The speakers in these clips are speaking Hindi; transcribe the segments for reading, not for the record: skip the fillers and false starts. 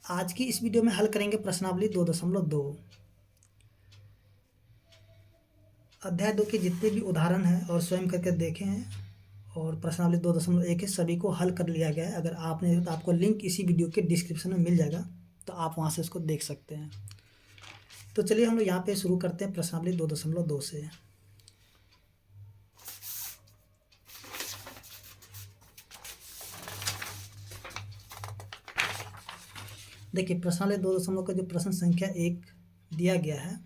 आज की इस वीडियो में हल करेंगे प्रश्नावली 2.2। अध्याय 2 के जितने भी उदाहरण हैं और स्वयं करके देखे हैं और प्रश्नावली 2.1 है सभी को हल कर लिया गया है। अगर आपने तो आपको लिंक इसी वीडियो के डिस्क्रिप्शन में मिल जाएगा, तो आप वहाँ से इसको देख सकते हैं। तो चलिए हम लोग यहाँ पे शुरू करते हैं प्रश्नावली 2.2 से। देखिए प्रश्नावली 2.2 का जो प्रश्न संख्या 1 दिया गया है,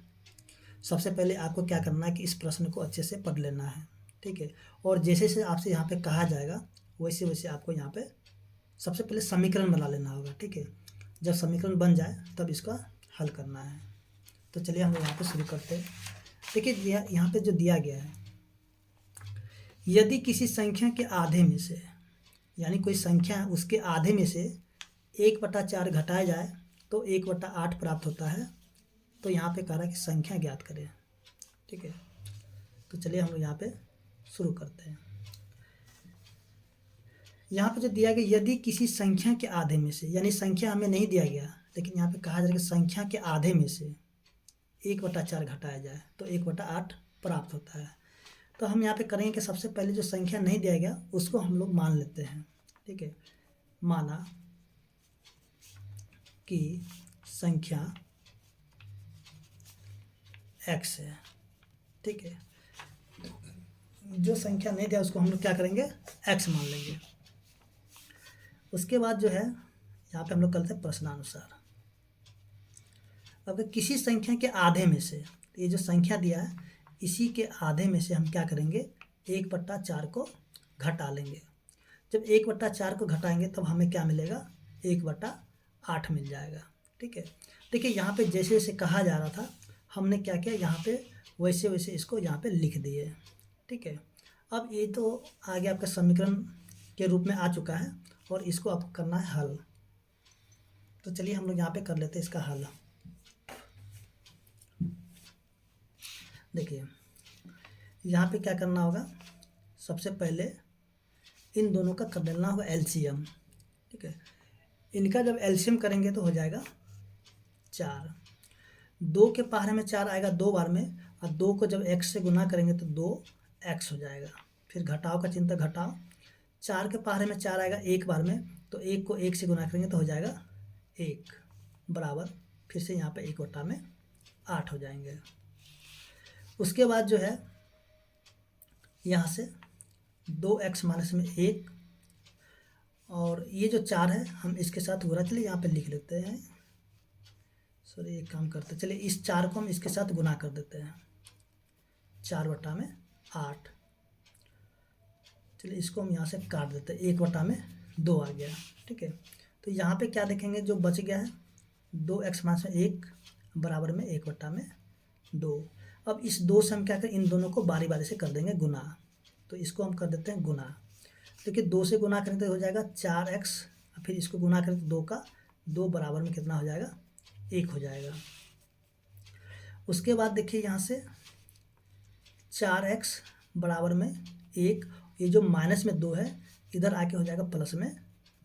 सबसे पहले आपको क्या करना है कि इस प्रश्न को अच्छे से पढ़ लेना है, ठीक है। और जैसे जैसे आपसे यहाँ पे कहा जाएगा वैसे वैसे आपको यहाँ पे सबसे पहले समीकरण बना लेना होगा, ठीक है। जब समीकरण बन जाए तब इसका हल करना है। तो चलिए हम लोग यहाँ पे शुरू करते हैं। देखिए यहाँ पे जो दिया गया है, यदि किसी संख्या के आधे में से, यानी कोई संख्या है उसके आधे में से 1/4 घटाया जाए तो 1/8 प्राप्त होता है। तो यहाँ पे कह रहा है कि संख्या ज्ञात करें, ठीक है। तो चलिए हम लोग यहाँ पे शुरू करते हैं। यहाँ पे जो दिया गया, यदि किसी संख्या के आधे में से, यानी संख्या हमें नहीं दिया गया, लेकिन यहाँ पे कहा जा रहा है कि संख्या के आधे में से 1/4 घटाया जाए तो 1/8 प्राप्त होता है। तो हम यहाँ पे करेंगे कि सबसे पहले जो संख्या नहीं दिया गया उसको हम लोग मान लेते हैं, ठीक है। माना कि संख्या x है, ठीक है। जो संख्या नहीं दिया उसको हम लोग क्या करेंगे, x मान लेंगे। उसके बाद जो है यहाँ पे हम लोग करते हैं प्रश्नानुसार। अब किसी संख्या के आधे में से, ये जो संख्या दिया है इसी के आधे में से हम क्या करेंगे, 1/4 को घटा लेंगे। जब 1/4 को घटाएंगे तब हमें क्या मिलेगा, 1/8 मिल जाएगा, ठीक है। देखिए यहाँ पे जैसे जैसे कहा जा रहा था हमने क्या किया, यहाँ पे वैसे वैसे इसको यहाँ पे लिख दिए, ठीक है। अब ये तो आगे आपका समीकरण के रूप में आ चुका है और इसको आपको करना है हल। तो चलिए हम लोग यहाँ पे कर लेते हैं इसका हल। देखिए यहाँ पे क्या करना होगा, सबसे पहले इन दोनों का कर लेना होगा एलसीएम, ठीक है। इनका जब एलसीएम करेंगे तो हो जाएगा 4। 2 के पहाड़े में 4 आएगा 2 बार में, और 2 को जब x से गुना करेंगे तो 2x हो जाएगा। फिर घटाव का चिन्ह घटाओ, 4 के पहाड़े में 4 आएगा 1 बार में, तो 1 को 1 से गुना करेंगे तो हो जाएगा 1 बराबर, फिर से यहाँ पे 1/8 हो जाएंगे। उसके बाद जो है यहाँ से 2x माइनस में 1, और ये जो 4 है हम इसके साथ गुणा, चलिए यहाँ पे लिख लेते हैं, सॉरी एक काम करते हैं, चलिए इस 4 को हम इसके साथ गुना कर देते हैं, 4/8। चलिए इसको हम यहाँ से काट देते हैं, 1/2 आ गया, ठीक है। तो यहाँ पे क्या देखेंगे, जो बच गया है 2x माइनस में 1 बराबर में 1/2। अब इस 2 से हम क्या करें, इन दोनों को बारी बारी से कर देंगे गुना। तो इसको हम कर देते हैं गुना। देखिए 2 से गुना करें तो हो जाएगा 4x, फिर इसको गुना करें तो 2 का 2 बराबर में कितना हो जाएगा, 1 हो जाएगा। उसके बाद देखिए यहाँ से 4x बराबर में 1, ये जो माइनस में 2 है इधर आके हो जाएगा प्लस में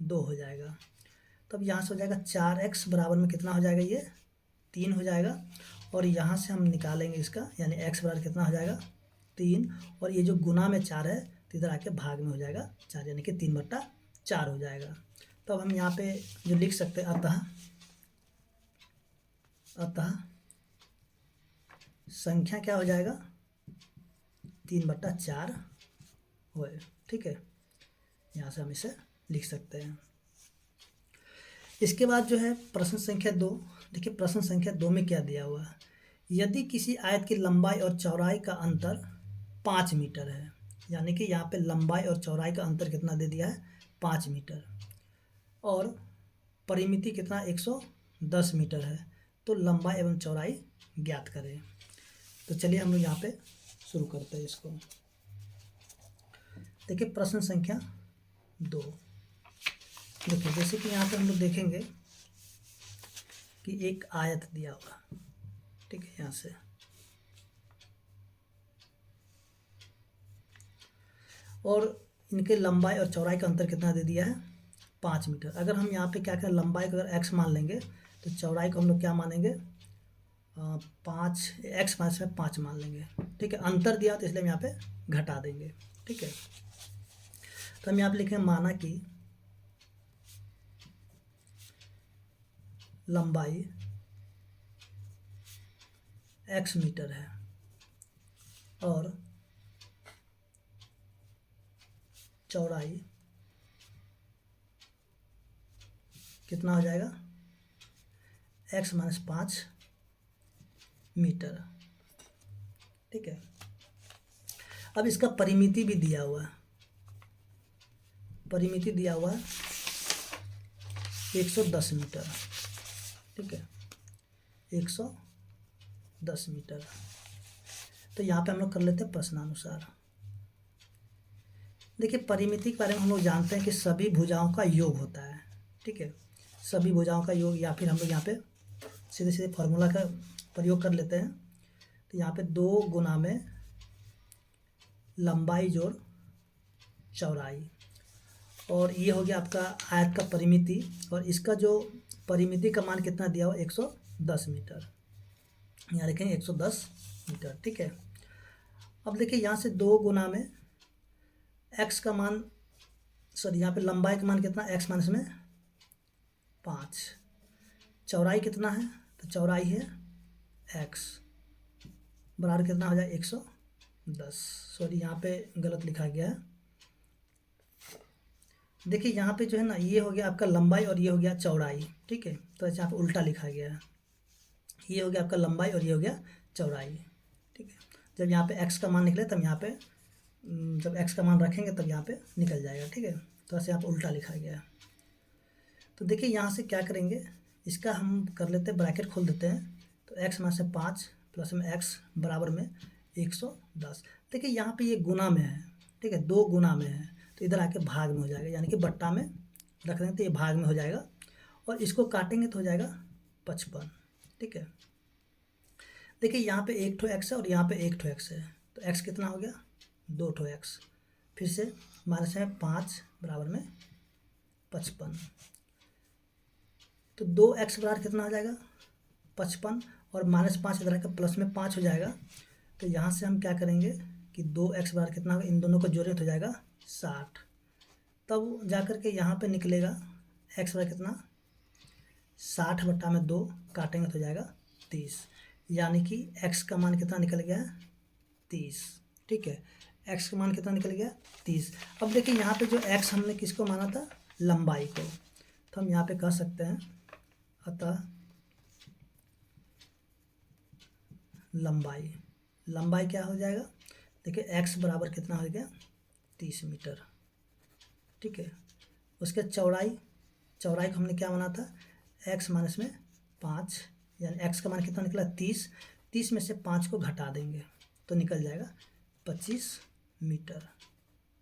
2 हो जाएगा। तब यहाँ से हो जाएगा 4x बराबर में कितना हो जाएगा, ये 3 हो जाएगा। और यहाँ से हम निकालेंगे इसका, यानी x बराबर कितना हो जाएगा 3, और ये जो गुना में 4 है तो इधर आके भाग में हो जाएगा 4, यानी कि 3/4 हो जाएगा। तब हम यहाँ पे जो लिख सकते हैं, अतः संख्या क्या हो जाएगा, 3/4 हो, ठीक है। यहाँ से हम इसे लिख सकते हैं। इसके बाद जो है प्रश्न संख्या 2। देखिए प्रश्न संख्या 2 में क्या दिया हुआ है, यदि किसी आयत की लंबाई और चौड़ाई का अंतर 5 मीटर है, यानी कि यहाँ पे लंबाई और चौड़ाई का अंतर कितना दे दिया है, 5 मीटर, और परिमिति कितना 110 मीटर है, तो लंबाई एवं चौड़ाई ज्ञात करें। तो चलिए हम लोग यहाँ पे शुरू करते हैं इसको। देखिए प्रश्न संख्या 2। देखिए जैसे कि यहाँ पे हम लोग देखेंगे कि एक आयत दिया हुआ, ठीक है, यहाँ से, और इनके लंबाई और चौड़ाई का अंतर कितना दे दिया है, 5 मीटर। अगर हम यहाँ पे क्या करें, लंबाई को अगर x मान लेंगे तो चौड़ाई को हम लोग क्या मानेंगे, 5 x माइनस में 5 मान लेंगे। ठीक है, अंतर दिया तो इसलिए हम यहाँ पे घटा देंगे। ठीक है, तो हम यहाँ पे लिखेंगे माना कि लंबाई x मीटर है और चौड़ाई कितना हो जाएगा, x माइनस 5 मीटर। ठीक है, अब इसका परिमिति भी दिया हुआ है, परिमिति दिया हुआ है 110 मीटर। ठीक है, 110 मीटर। तो यहाँ पे हम लोग कर लेते हैं प्रश्नानुसार। देखिए, परिमिति के बारे में हम लोग जानते हैं कि सभी भुजाओं का योग होता है। ठीक है, सभी भुजाओं का योग, या फिर हम लोग यहाँ पे सीधे सीधे फार्मूला का प्रयोग कर लेते हैं। तो यहाँ पे 2 गुना में लंबाई जोड़ चौड़ाई, और ये हो गया आपका आयत का परिमिति, और इसका जो परिमिति का मान कितना दिया हुआ, 110 मीटर। यहाँ लिखेंगे 110 मीटर। ठीक है, अब देखिए यहाँ से 2 गुना में x का मान, सॉरी यहाँ पे लंबाई का मान कितना, x माइनस में 5, चौड़ाई कितना है, तो चौड़ाई है x, बराबर कितना हो जाए 110। सॉरी यहाँ पे गलत लिखा गया है। देखिए यहाँ पे जो है ना, ये हो गया आपका लंबाई और ये हो गया चौड़ाई। ठीक है, तो यहाँ पे उल्टा लिखा गया है, ये हो गया आपका लंबाई और ये हो गया चौड़ाई। ठीक है, जब यहाँ पे x का मान निकले तब यहाँ पे, जब x का मान रखेंगे तब यहाँ पे निकल जाएगा। ठीक है, तो ऐसे यहाँ पे उल्टा लिखा गया है। तो देखिए यहाँ से क्या करेंगे, इसका हम कर लेते हैं, ब्रैकेट खोल देते हैं। तो x में से 5 प्लस में x बराबर में 110। देखिए यहाँ पे ये गुना में है। ठीक है, 2 गुना में है, तो इधर आके भाग में हो जाएगा, यानी कि बट्टा में रख देंगे तो ये भाग में हो जाएगा, और इसको काटेंगे तो हो जाएगा 55। ठीक है, देखिए यहाँ पे 1 ठो x है और यहाँ पे 1 ठो x है, तो x कितना हो गया, 2 ठो x। फिर से माइनस है 5 बराबर में 55, तो 2x बराबर कितना हो जाएगा 55, और माइनस 5 इधर आकर प्लस में 5 हो जाएगा। तो यहाँ से हम क्या करेंगे कि 2x बराबर कितना होगा, इन दोनों को जोड़े तो हो जाएगा 60, तब जाकर के यहाँ पे निकलेगा x बराबर कितना, 60 बट्टा में 2 काटेंगे तो हो जाएगा 30, यानी कि x का मान कितना निकल गया 30। ठीक है, x का मान कितना निकल गया 30। अब देखिए यहाँ पे जो x हमने किसको माना था, लंबाई को, तो हम यहाँ पे कह सकते हैं अतः लंबाई, लंबाई क्या हो जाएगा, देखिए x बराबर कितना हो गया 30 मीटर। ठीक है, उसके चौड़ाई, चौड़ाई को हमने क्या माना था, x माइनस में 5, यानी x का मान कितना निकला 30, 30 में से 5 को घटा देंगे तो निकल जाएगा 25 मीटर।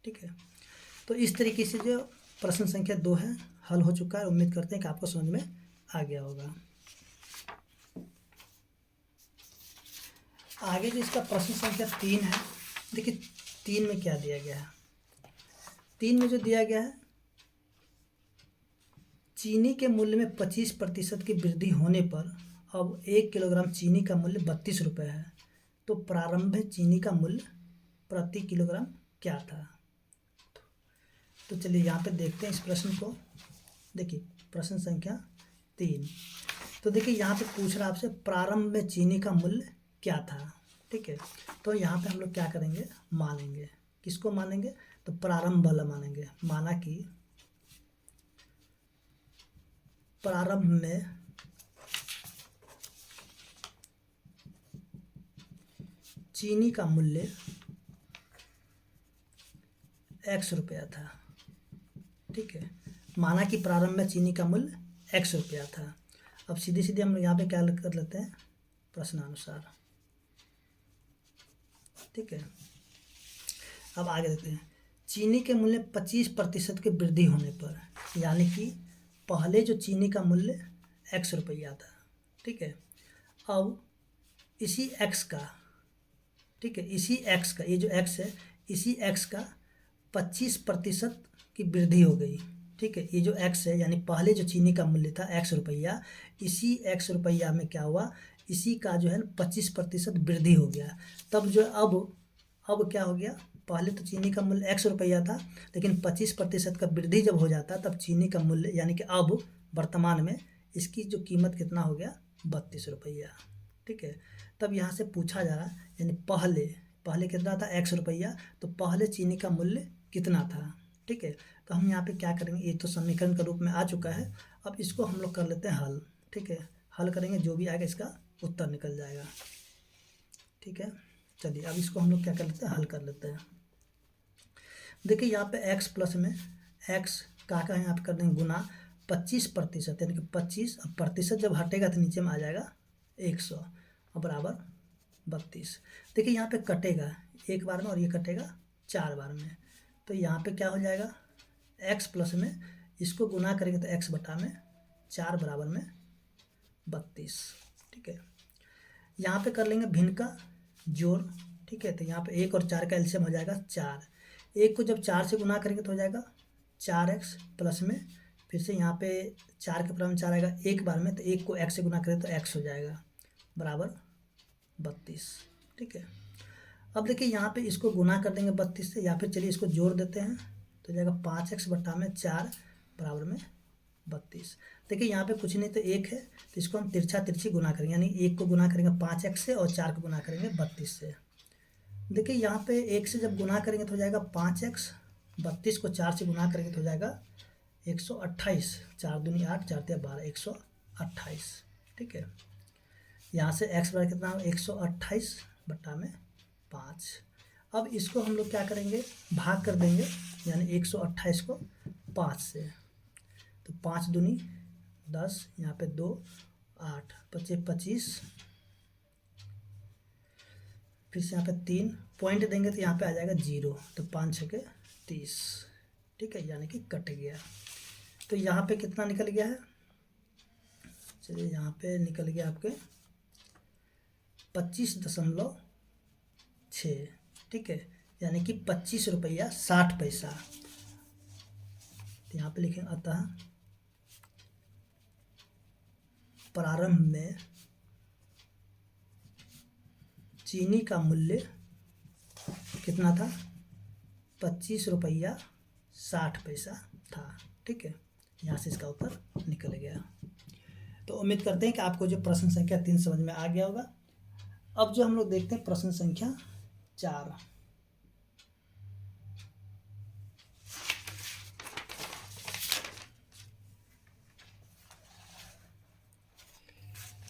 ठीक है, तो इस तरीके से जो प्रश्न संख्या 2 है हल हो चुका है। उम्मीद करते हैं कि आपको समझ में आ गया होगा। आगे जो इसका प्रश्न संख्या 3 है, देखिए 3 में क्या दिया गया है। 3 में जो दिया गया है, चीनी के मूल्य में 25% की वृद्धि होने पर अब 1 किलोग्राम चीनी का मूल्य 32 रुपये है, तो प्रारंभिक चीनी का मूल्य प्रति किलोग्राम क्या था। तो चलिए यहाँ पे देखते हैं इस प्रश्न को। देखिए प्रश्न संख्या 3, तो देखिए यहाँ पे पूछ रहा है आपसे प्रारंभ में चीनी का मूल्य क्या था। ठीक है, तो यहाँ पे हम लोग क्या करेंगे, मानेंगे, किसको मानेंगे, तो प्रारंभ वाला मानेंगे। माना कि प्रारंभ में चीनी का मूल्य x रुपया था। ठीक है, माना कि प्रारंभ में चीनी का मूल्य x रुपया था। अब सीधे सीधे हम यहाँ पे क्या कर लेते हैं, प्रश्नानुसार। ठीक है, अब आगे देखते हैं, चीनी के मूल्य 25% की वृद्धि होने पर, यानी कि पहले जो चीनी का मूल्य x रुपया था। ठीक है, अब इसी x का, ठीक है, इसी x का, ये जो x है, इसी x का 25% की वृद्धि हो गई। ठीक है, ये जो x है यानी पहले जो चीनी का मूल्य था ₹x, इसी ₹x में क्या हुआ, इसी का जो है 25% वृद्धि हो गया। तब जो अब क्या हो गया, पहले तो चीनी का मूल्य ₹x था, लेकिन 25% का वृद्धि जब हो जाता तब चीनी का मूल्य यानी कि अब वर्तमान में इसकी जो कीमत कितना हो गया, ₹32। ठीक है, तब यहाँ से पूछा जा रहा है यानी पहले कितना था, ₹x, तो पहले चीनी का मूल्य कितना था। ठीक है, तो हम यहाँ पे क्या करेंगे, ये तो समीकरण के रूप में आ चुका है, अब इसको हम लोग कर लेते हैं हल। ठीक है, हल करेंगे, जो भी आएगा इसका उत्तर निकल जाएगा। ठीक है, चलिए अब इसको हम लोग क्या कर लेते हैं, हल कर लेते हैं। देखिए यहाँ पे x प्लस में x का है, यहाँ पे कर देंगे गुना 25%, यानी कि 25, अब प्रतिशत जब हटेगा तो नीचे में आ जाएगा 100 और बराबर 32। देखिए यहाँ पे कटेगा एक बार में और ये कटेगा 4 बार में, तो यहाँ पे क्या हो जाएगा, x प्लस में इसको गुना करेंगे तो x बटा में 4 बराबर में 32। ठीक है, यहाँ पे कर लेंगे भिन्न का जोड़। ठीक है, तो यहाँ पे 1 और 4 का एलसीएम हो जाएगा 4। 1 को जब 4 से गुना करेंगे तो हो जाएगा 4x प्लस में फिर से यहाँ पे 4 के बराबर में 4 आएगा एक बार में, तो 1 को x से गुना करें तो x हो जाएगा बराबर 32। ठीक है, अब देखिए यहाँ पे इसको गुना कर देंगे 32 से, या फिर चलिए इसको जोड़ देते हैं तो जाएगा 5x बटा में 4 बराबर में 32। देखिए यहाँ पे कुछ नहीं तो 1 है, तो इसको हम तिरछी गुना करेंगे, यानी 1 को गुना करेंगे 5x से और 4 को गुना करेंगे 32 से। देखिए यहाँ पे 1 से जब गुना करेंगे तो हो जाएगा 5x, 32 को 4 से गुना करेंगे तो हो जाएगा 128, 4 दूनी 8, 4 तिया 12, 128। ठीक है, यहाँ से x बराबर कितना हो, 128 बटा में 5। अब इसको हम लोग क्या करेंगे, भाग कर देंगे, यानी 128 को 5 से, तो 5 दूनी 10, यहाँ पे 2, 8, 25, फिर से यहाँ पे 3 पॉइंट देंगे तो यहाँ पे आ जाएगा 0, तो 5 छके 30। ठीक है, यानी कि कट गया। तो यहाँ पे कितना निकल गया है, चलिए यहाँ पे निकल गया आपके 25.6। ठीक है, यानी कि ₹25.60। तो यहाँ पे लिखेंगे अतः प्रारंभ में चीनी का मूल्य कितना था, ₹25.60 था। ठीक है, यहाँ से इसका उत्तर निकल गया। तो उम्मीद करते हैं कि आपको जो प्रश्न संख्या 3 समझ में आ गया होगा। अब जो हम लोग देखते हैं प्रश्न संख्या 4।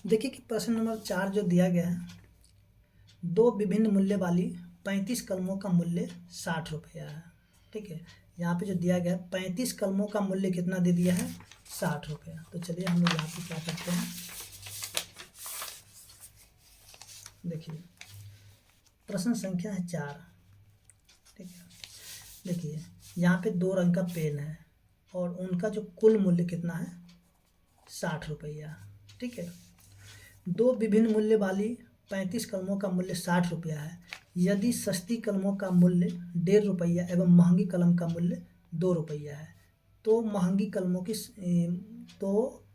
देखिए कि प्रश्न नंबर 4 जो दिया गया है, 2 विभिन्न मूल्य वाली 35 कलमों का मूल्य ₹60 है। ठीक है, यहाँ पे जो दिया गया है 35 कलमों का मूल्य कितना दे दिया है, ₹60। तो चलिए हम लोग यहाँ पे क्या करते हैं, देखिए प्रश्न संख्या है 4। ठीक है, देखिए यहाँ पे 2 रंग का पेन है और उनका जो कुल मूल्य कितना है, ₹60। ठीक है, 2 विभिन्न मूल्य वाली 35 कलमों का मूल्य ₹60 है। यदि सस्ती कलमों का मूल्य ₹1.5 एवं महंगी कलम का मूल्य ₹2 है, तो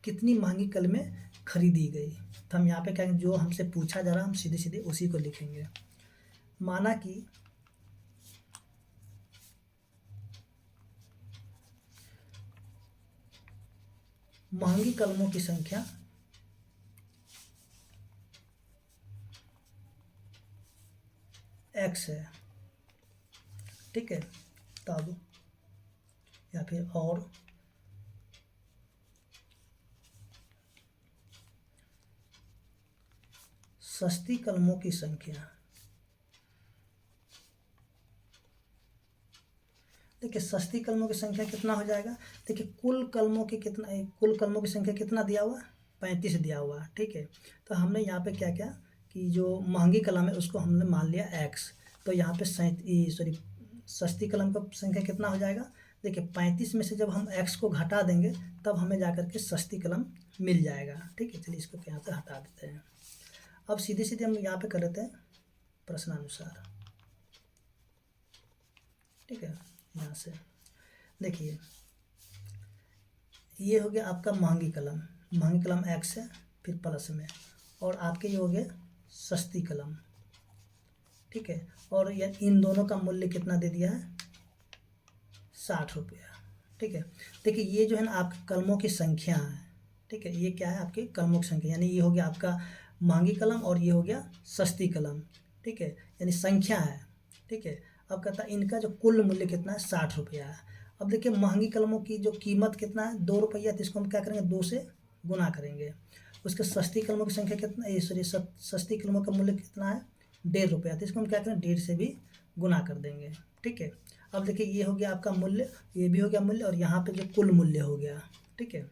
कितनी महंगी कलमें खरीदी गई। तो हम यहाँ पे कहेंगे जो हमसे पूछा जा रहा है हम सीधे सीधे उसी को लिखेंगे। माना कि महंगी कलमों की संख्या x है। ठीक है, तब या फिर और सस्ती कलमों की संख्या, देखिए सस्ती कलमों की संख्या कितना हो जाएगा, देखिए कुल कलमों की संख्या कितना दिया हुआ, 35 दिया हुआ। ठीक है, तो हमने यहाँ पे क्या किया कि जो महंगी कलम है उसको हमने मान लिया x, तो यहाँ पे सस्ती कलम का संख्या कितना हो जाएगा, देखिए 35 में से जब हम x को घटा देंगे तब हमें जाकर के सस्ती कलम मिल जाएगा। ठीक है, चलिए इसको यहाँ पे हटा देते हैं। अब सीधे सीधे हम यहाँ पे कर लेते हैं प्रश्नानुसार। ठीक है, यहाँ से देखिए ये हो गया आपका महंगी कलम एक्स है, फिर प्लस में, और आपके ये हो गए सस्ती कलम, ठीक है। और ये इन दोनों का मूल्य कितना दे दिया है, 60 रुपया, ठीक है। देखिए ये जो है ना आपकी कलमों की संख्या है, ठीक है। ये क्या है, आपकी कलमों की संख्या, यानी ये हो गया आपका महंगी कलम और ये हो गया सस्ती कलम, ठीक है, यानी संख्या है, ठीक है। अब कहता है इनका जो कुल मूल्य कितना है, 60 रुपया है। अब देखिए महंगी कलमों की जो कीमत कितना है, 2 रुपया, तो इसको हम क्या करेंगे, 2 से गुना करेंगे। उसके सस्ती कलमों की संख्या कितना, ये सॉरी सस्ती कलमों का मूल्य कितना है, 1.5 रुपया, तो इसको हम क्या करें, 1.5 से भी गुना कर देंगे, ठीक है। अब देखिए ये हो गया आपका मूल्य, ये भी हो गया मूल्य, और यहाँ पे जो कुल मूल्य हो गया, ठीक है।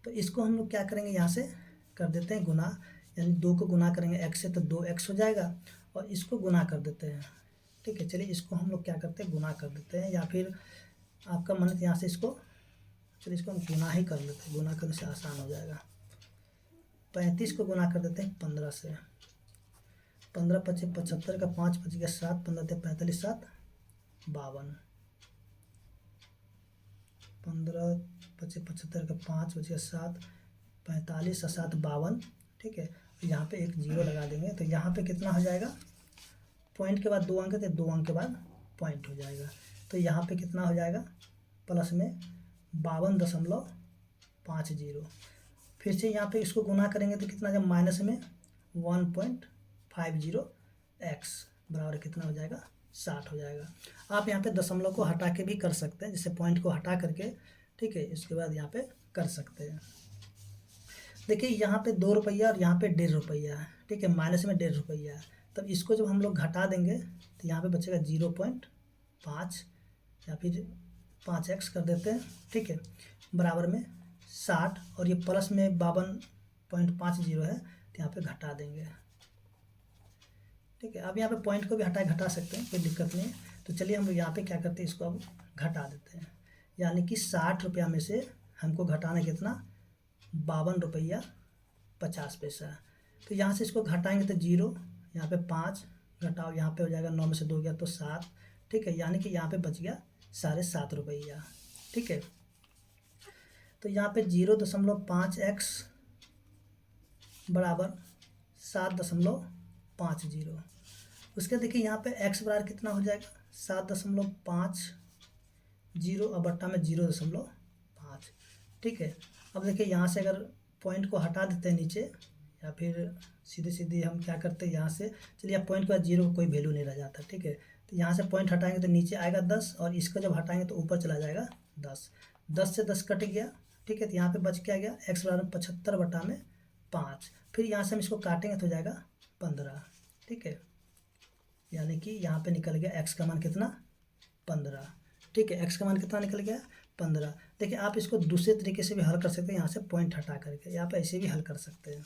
तो इसको हम लोग क्या करेंगे, यहाँ से कर देते हैं गुना, यानी 2 को गुना करेंगे x से तो 2x हो जाएगा, और इसको गुना कर देते हैं, ठीक है। चलिए इसको हम लोग क्या करते हैं, गुना कर देते हैं, या फिर आपका मन है यहाँ से इसको, चलिए इसको हम गुना ही कर लेते हैं, गुना करने से आसान हो जाएगा। 35 को गुना कर देते हैं 15 से, 15 पच्चीस 75 का 5 बच गया 7, 15 × 45 7 52, 15 पच्चीस 75 का 5 बच गया 7, 45 और 7 52, ठीक है। यहाँ पे एक जीरो लगा देंगे, तो यहाँ पे कितना हो जाएगा, पॉइंट के बाद 2 अंक, तो 2 अंक के बाद पॉइंट हो जाएगा, तो यहाँ पे कितना हो जाएगा, प्लस में 52.50, फिर से यहाँ पे इसको गुना करेंगे तो कितना, जब माइनस में 1.50x बराबर कितना हो जाएगा, 60 हो जाएगा। आप यहाँ पे दशमलव को हटा के भी कर सकते हैं, जैसे पॉइंट को हटा करके, ठीक है, इसके बाद यहाँ पे कर सकते हैं। देखिए यहाँ पे 2 रुपया और यहाँ पे 1.5 रुपया है, ठीक है, माइनस में 1.5 रुपया है, तब इसको जब हम लोग घटा देंगे तो यहाँ पे बचेगा 0.5, या फिर 5x कर देते हैं, ठीक है, बराबर में 60, और ये प्लस में 52.50 है, तो यहाँ पे घटा देंगे, ठीक है। अब यहाँ पे पॉइंट को भी घटा सकते हैं, कोई दिक्कत नहीं है। तो चलिए हम लोग यहाँ पे क्या करते हैं, इसको अब घटा देते हैं, यानी कि 60 रुपया में से हमको घटाना कितना, 52 रुपया 50 पैसा। तो यहाँ से इसको घटाएंगे तो 0, यहाँ पे 5 घटाओ, यहाँ पे हो जाएगा 9 में से 2 गया तो 7, ठीक है, यानी कि यहाँ पे बच गया 7.5 रुपया, ठीक है। तो यहाँ पे 0.5x बराबर 7.50। उसके देखिए यहाँ पे x बराबर कितना हो जाएगा, 7.50 और बट्टा में 0.5, ठीक है। अब देखिए यहाँ से अगर पॉइंट को हटा देते हैं नीचे, या फिर सीधे हम क्या करते हैं यहाँ से, चलिए अब पॉइंट के बाद 0 कोई वैल्यू नहीं रह जाता, ठीक है। तो यहाँ से पॉइंट हटाएंगे तो नीचे आएगा 10, और इसको जब हटाएंगे तो ऊपर चला जाएगा 10, 10 से 10 कट गया, ठीक है। तो यहाँ पे बच क्या गया, x बराबर 75/5, फिर यहाँ से हम इसको काटेंगे तो हो जाएगा 15, ठीक है, यानी कि यहाँ पे निकल गया x का मान कितना, 15, ठीक है। x का मान कितना निकल गया, 15। देखिए आप इसको दूसरे तरीके से भी हल कर सकते हैं, यहाँ से पॉइंट हटा करके, यहाँ पे ऐसे भी हल कर सकते हैं।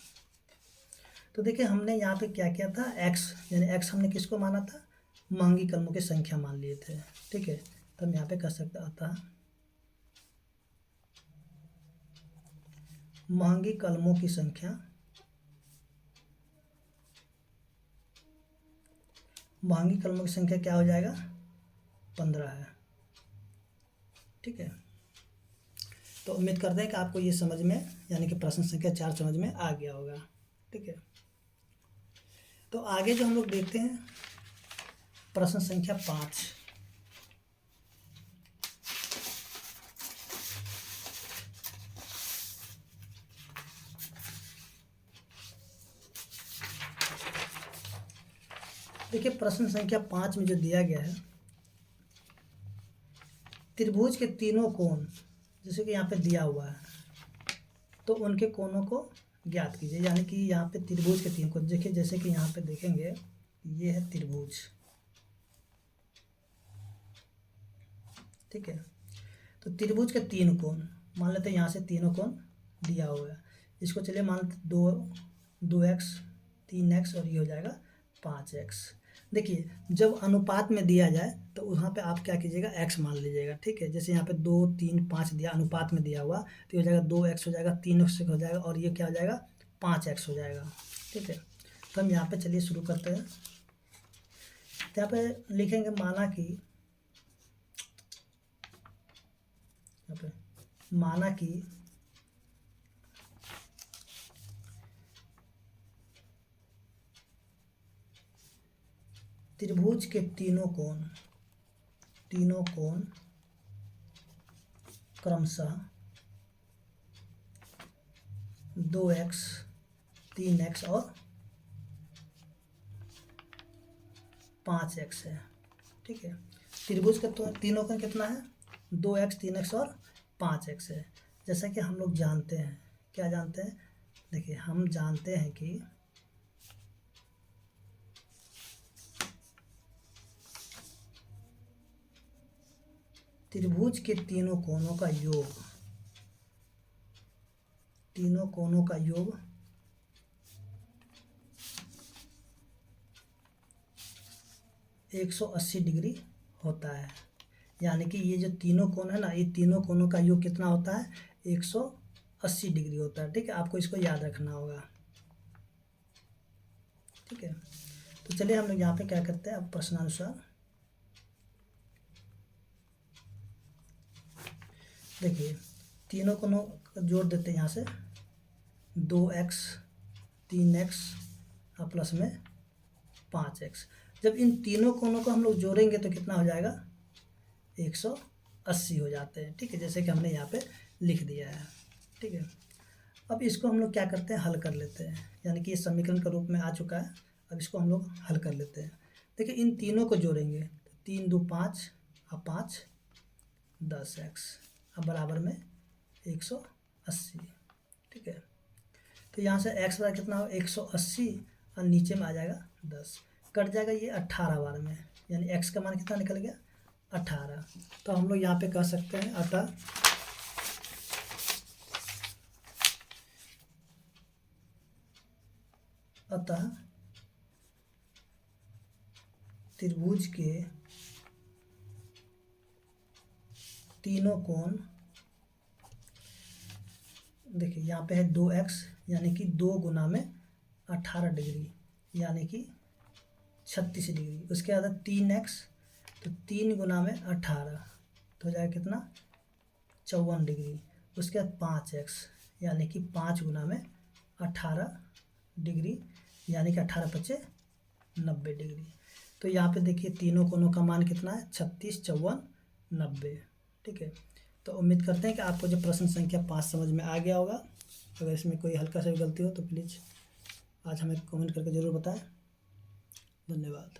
तो देखिए हमने यहाँ पे क्या किया था, x, यानी x हमने किसको माना था, महंगी कलमों की संख्या मान लिए थे, ठीक है। तो हम यहाँ पे कर सकते आता महंगी कलमों की संख्या, महंगी कलमों की संख्या क्या हो जाएगा, 15 है, ठीक है। तो उम्मीद करते हैं कि आपको ये समझ में, यानी कि प्रश्न संख्या 4 समझ में आ गया होगा, ठीक है। तो आगे जो हम लोग देखते हैं प्रश्न संख्या 5। देखिए प्रश्न संख्या 5 में जो दिया गया है, त्रिभुज के तीनों कोण, जैसे कि यहाँ पे दिया हुआ है, तो उनके कोणों को ज्ञात कीजिए। यानी कि यहाँ पे त्रिभुज के तीन कोण देखिए, जैसे कि यहाँ पे देखेंगे ये है त्रिभुज, ठीक है। तो त्रिभुज के 3 कोण मान लेते हैं, यहाँ से तीनों कोण दिया हुआ है, इसको चलिए मान लेते 2x 3x और ये हो जाएगा 5x। देखिए जब अनुपात में दिया जाए तो वहाँ पे आप क्या कीजिएगा, x मान लीजिएगा, ठीक है। जैसे यहाँ पे 2 3 5 दिया, अनुपात में दिया हुआ, तो ये हो जाएगा 2x हो जाएगा, 3x हो जाएगा, और ये क्या हो जाएगा 5x हो जाएगा, ठीक है। तो हम यहाँ पे चलिए शुरू करते हैं। तो यहाँ पे लिखेंगे, माना कि यहाँ पे माना कि त्रिभुज के तीनों कोण क्रमशः 2x 3x और 5x है। ठीक है, त्रिभुज का तो तीनों कोण कितना है? 2x 3x और 5x है। जैसा कि हम लोग जानते हैं, क्या जानते हैं? देखिए, हम जानते हैं कि त्रिभुज के तीनों कोणों का योग 180 डिग्री होता है। यानी कि ये जो तीनों कोण है ना, ये तीनों कोणों का योग कितना होता है? 180 डिग्री होता है। ठीक है, आपको इसको याद रखना होगा। ठीक है, तो चलिए हम लोग यहाँ पे क्या करते हैं, अब प्रश्नानुसार देखिए, तीनों कोणों का जोड़ देते हैं। यहाँ से 2x 3x और प्लस में 5x। जब इन तीनों कोणों को हम लोग जोड़ेंगे तो कितना हो जाएगा? 180 हो जाते हैं। ठीक है, जैसे कि हमने यहाँ पे लिख दिया है। ठीक है, अब इसको हम लोग क्या करते हैं? हल कर लेते हैं। यानी कि ये समीकरण के रूप में आ चुका है। अब इसको हम लोग हल कर लेते हैं। देखिए, इन तीनों को जोड़ेंगे तो 3 2 5 और 5 10x अब बराबर में 180। ठीक है, तो यहाँ से x बराबर कितना हो? 180 और नीचे में आ जाएगा 10, कट जाएगा ये 18 बार में। यानी x का मान कितना निकल गया? 18। तो हम लोग यहाँ पे कह सकते हैं अतः त्रिभुज के तीनों कोण, देखिए यहाँ पे है 2x यानी कि 2 गुना में 18 डिग्री यानी कि 36 डिग्री। उसके बाद 3x तो 3 गुना में 18 तो हो जाएगा कितना? 54 डिग्री। उसके बाद 5x यानी कि 5 गुना में 18 डिग्री यानी कि 18 पचे 90 डिग्री। तो यहाँ पे देखिए तीनों कोणों का मान कितना है? 36 54 90। ठीक है, तो उम्मीद करते हैं कि आपको जो प्रश्न संख्या 5 समझ में आ गया होगा। अगर इसमें कोई हल्का सा भी गलती हो तो प्लीज़ आज हमें कमेंट करके ज़रूर बताएं। धन्यवाद।